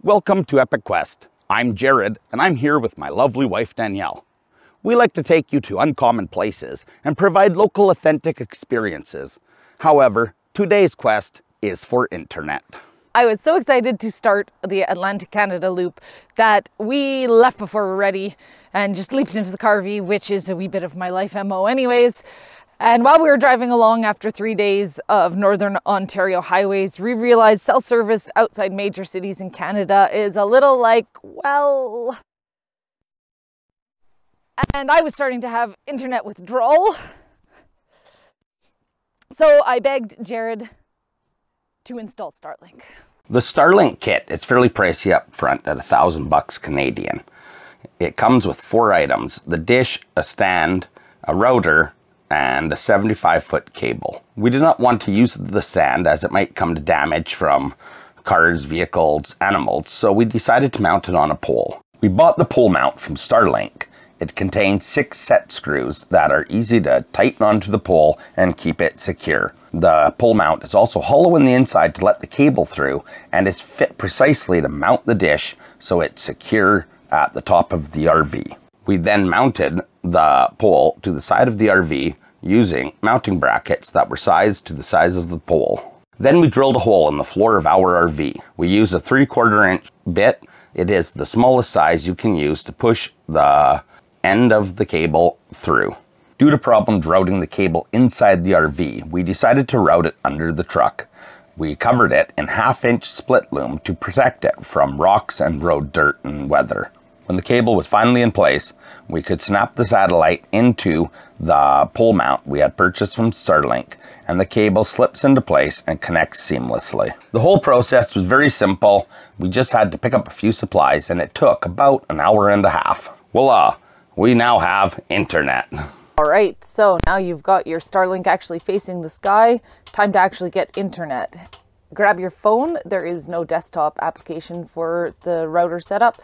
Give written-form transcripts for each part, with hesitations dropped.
Welcome to Epic Quest. I'm Jared, and I'm here with my lovely wife Danielle. We like to take you to uncommon places and provide local authentic experiences. However, today's quest is for internet. I was so excited to start the Atlantic Canada loop that we left before we're ready and just leaped into the Carvey, which is a wee bit of my life MO anyways. And while we were driving along after 3 days of Northern Ontario highways, we realized cell service outside major cities in Canada is a little like, well... And I was starting to have internet withdrawal. So I begged Jared to install Starlink. The Starlink Kit is fairly pricey up front at $1,000 Canadian. It comes with 4 items: the dish, a stand, a router, and a 75-foot cable. We did not want to use the stand as it might come to damage from cars, vehicles, animals, so we decided to mount it on a pole. We bought the pole mount from Starlink. It contains 6 set screws that are easy to tighten onto the pole and keep it secure. The pole mount is also hollow in the inside to let the cable through, and is fit precisely to mount the dish so it's secure at the top of the RV. We then mounted the pole to the side of the RV using mounting brackets that were sized to the size of the pole. Then we drilled a hole in the floor of our RV. We used a 3/4 inch bit. It is the smallest size you can use to push the end of the cable through. Due to problems routing the cable inside the RV, we decided to route it under the truck. We covered it in 1/2 inch split loom to protect it from rocks and road dirt and weather. When the cable was finally in place, we could snap the satellite into the pole mount we had purchased from Starlink, and the cable slips into place and connects seamlessly. The whole process was very simple. We just had to pick up a few supplies, and it took about an hour and a half. Voila! We now have internet. All right, so now you've got your Starlink actually facing the sky. Time to actually get internet. Grab your phone. There is no desktop application for the router setup.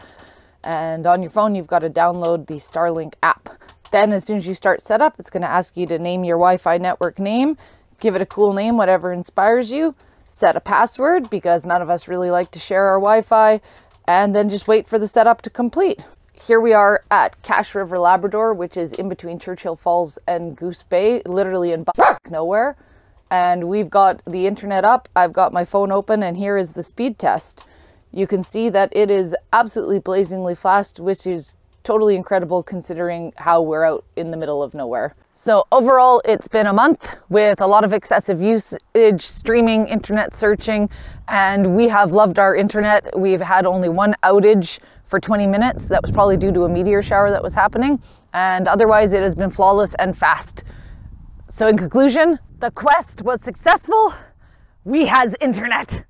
And on your phone, you've got to download the Starlink app. Then as soon as you start setup, it's going to ask you to name your Wi-Fi network name, give it a cool name, whatever inspires you, set a password because none of us really like to share our Wi-Fi, and then just wait for the setup to complete. Here we are at Cache River, Labrador, which is in between Churchill Falls and Goose Bay, literally in nowhere. And we've got the internet up, I've got my phone open, and here is the speed test. You can see that it is absolutely blazingly fast, which is totally incredible considering how we're out in the middle of nowhere. So overall, it's been a month with a lot of excessive usage, streaming, internet searching, and we have loved our internet. We've had only 1 outage for 20 minutes. That was probably due to a meteor shower that was happening. And otherwise, it has been flawless and fast. So in conclusion, the quest was successful. We has internet.